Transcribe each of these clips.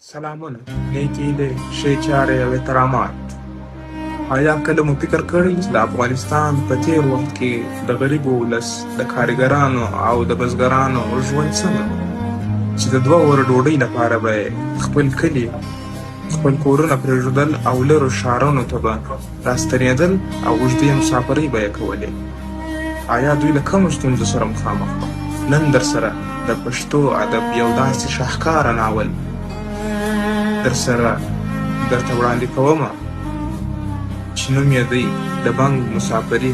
سلامونه، نیکې هیلې، ښې چارې او احترامات. آیا کله مو فکر کړی چې د افغانستان په تېر وخت کې د غریبو ولس، د کارګرانو او د بزګرانو ژوند څنګه و؟ چې د 2 وره ډوډۍ لپاره به خپل کلي، خپل کورونه پرېښودل او لرو ښارونو ته به راستنېدل او اوږدې مسافرۍ به یې کولې. آیا دوی له کومو ستونزو سره مخامخ وو؟ نن درسره د پښتو ادب یو داسې شاهکاره ناول درته وړاندې کومه چې نوم یې دی د بنګ مسافري.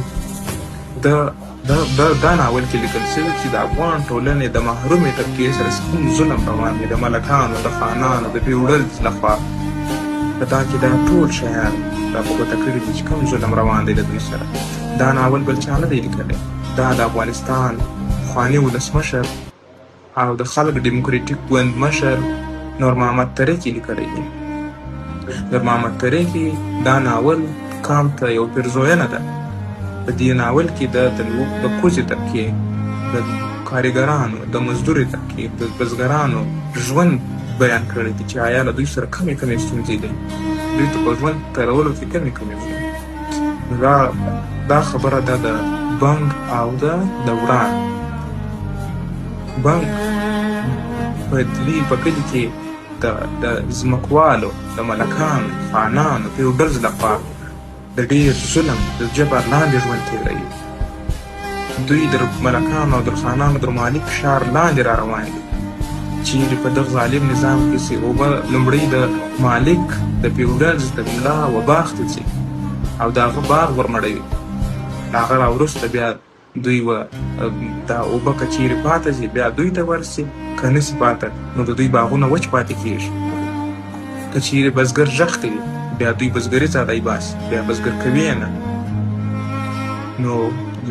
دا ناول کې لیکل شوي چې د افغان ټولنې د محرومې طبقې سره کوم ظلم روان دی، د ملکانو، د خانانو، د پیوډلز لخوا. په دا کې دا ټول شیان را په ګوته کړي دي چې کوم ظلم روان دی د دوی سره. دا ناول بل چا نه دی لیکلی، دا د افغانستان پخواني ولسمشر او د خلق ډیموکریټیک ګوند مشر نور محمد ترې کې لیکلی دی. نور محمد ترې کې دا ناول قام ته یو پیرزوینه ده. په دې ناول کې د کوزې طبقې، د کارګرانو، د مزدوري طبقې، د بزګرانو ژوند بیان کړی دی چې آیا له دوی سره کمې ستونزې دي، دوی ته په ژوند تېرولو کې کمې ستونزې. دا خبره ده د بنګ او د وران. بنګ په کلي کې د ځمکوالو، د ملکانو، خانانو، پیوډلز لخوا د ډېر ظلم، د جبر لاندې ژوند تېروي. دوی د ملکانو او د خانانو د مالي فشار لاندې را روان دي. چیرې په دغه ظالم نظام کې چې اوبه لومړی د مالک، د پیوډلز، د ملا و باغ ته ځي او د هغه باغ ورمړوي. د هغه راوروسته بیا دوی دا اوبه که چیرې پاته ځي بیا دوی ته ورسي، که نسي پاته نو د دوی باغونه وچ پاتې کېږي. که چیرې بزګر غږ کوي بیا دوی بزګري ځای باسي، بیا بزګر کوي یې نه. نو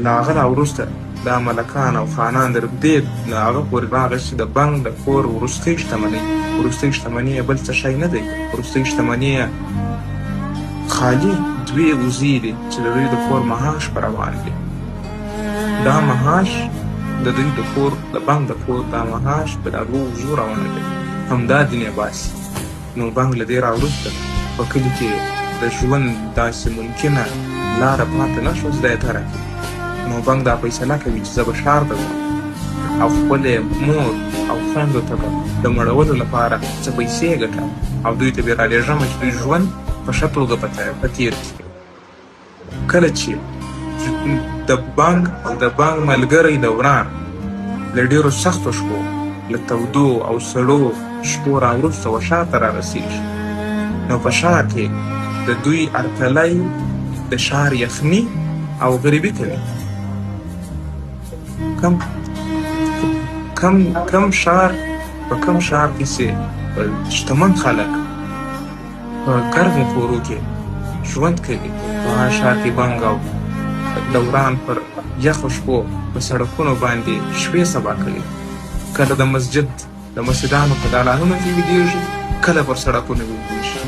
له هغه راوروسته دا ملکان او خانان د دې هغه پورې راغی چې د بنګ د کور وروستۍ شتمني یې بل څه شی نه دی. وروستۍ شتمني یې خالي 2 وزې دي چې د دوی د کور معاش په روان دی. دا معاش د دوی د کور، د بنګ د کور دا معاش په دا 2 وزو روانه دی، همدا دینې باسي. نو بنګ له دې راوروسته په کلي کې د ژوند داسې ممکنه لاره پاته نه شوه چې دا یې طرح کړي. نو بنګ دا فیصله کوي چې زه به ښار ته ځم او خپلې مور او خویندو ته به د مړولو لپاره څه پیسې ګټم او دوی ته به یې رالېږم چې دوی ژوند په ښه توګه په تېر کړي. کله چې د بنګ ملګری د وران له ډېرو سختو شپو، له تودو او سړو شپو راوروسته شاته رارسېږي، نو په ښار کې د دوی ارتلی د ښار یخني او غریبي کوي. کم ښار کې چې شتمن خلک په ګرمو کورو کې ژوند کوي، په هغه ښار کې بنګ او دوران پر یخو شپو په سړکونو باندې شپې سبا کوي. کله د مسجدانو په دالانونو کې ویدېږي، کله پر سړکونو ویدېږي.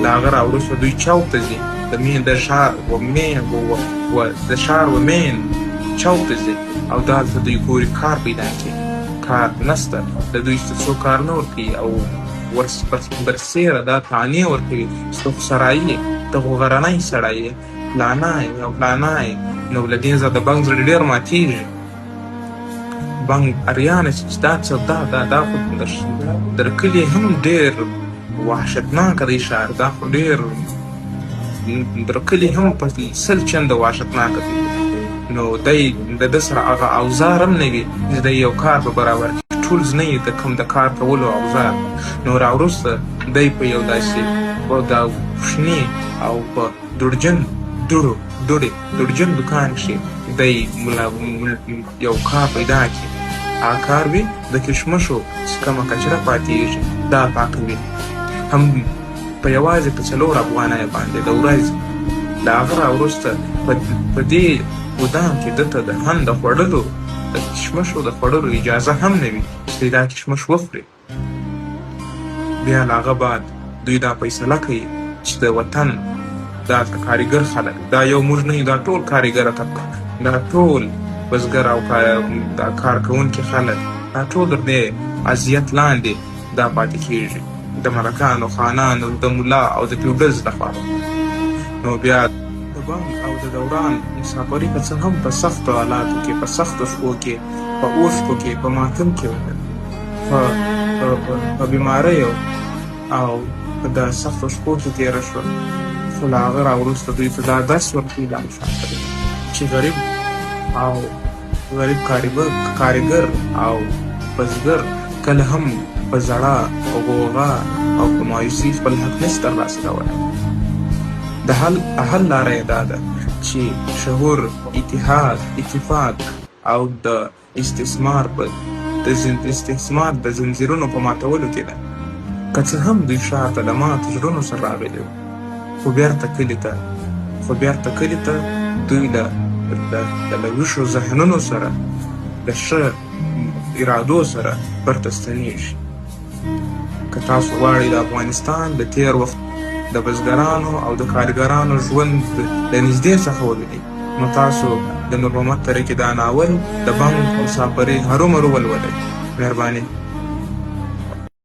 له هغه راوروسته دوی چوک ته ځي، د ښار و مین چوک ته ځي او دلته دوی ګوري کار پیدا کوي. کار نسته، د دوی څه کار نه ورکوي او برسېره دا تانې ورکوي چې ته خو سړی یې، ته خو غرنی سړی یې، فلانی. نو له دې ځایه د بنګ زړه ډېر ماتېږي. بنګ اریانه چې دا خو در کلي هم ډېر وحشتناکه دی ښار، دا خو ډېر در کلي هم په 100 چنده وحشتناکه دی. نو دی د ده سره هغه اوزار هم نه وي چې دی یو کار په برابر کړي، ټولز نه وي د کوم د کار کولو اوزار. نو راوروسته دی په یو داسې دا کوچني او په دوړجن دکان کې دی یو کار پیدا کړي. هغه کار وي د کشمشو چې کومه کچره پاتېږي دا پاکوي، هم په یوازې په 4 افغانۍ باندې د ورځې. له هغه راوروسته په دې ګودام کې دته د خوړلو، د کشمشو د خوړلو اجازه هم نه وي چې دا کشمش وخوري. بیا له هغه بعد دوی دا فیصله کوي چې د وطن دا کارګر خلک، دا یو موږ نه یو، دا ټول کارګره طبقه، دا ټول بزګر او دا کار کوونکي خلک، دا ټول د اذیت لاندې دا پاتې کېږي. د ملکانو، خانانو، د ملا او د پیوډلز لخوا. نو بیا د بانک او د دوران مسافري که څه هم په سختو حالاتو کې، په سختو شپو کې، په اوښکو کې، په ماتم کې وکړل، په بیماریو او په د سختو شپو کې تېره شوه. خو له هغه راوروسته دوی ته دا درس ورکوي دا مسافري چې غریب کارګر او بزګر کله هم په زړه، غوغا او په مایوسي خپل حق نشي ترلاسه کولی. د حل لاره یې دا ده چې شعور، اتحاد، اتفاق او د استثمار د زنځیرونو په ماتولو کې ده. که څه هم دوی شاته له ماتو زړونو سره راغلي وو، خو بیرته کلي ته دوی له ویښو ذهنونو سره، د ښه ارادو سره برته ستنېږي. که تاسو غواړئ د افغانستان د تېر وخت د بزګرانو او د کارګرانو ژوند د نږدې څخه ووینئ، نو تاسو د نور محمد تره کې دا ناول د بانک مسافري هرومرو ولولئ. مهرباني.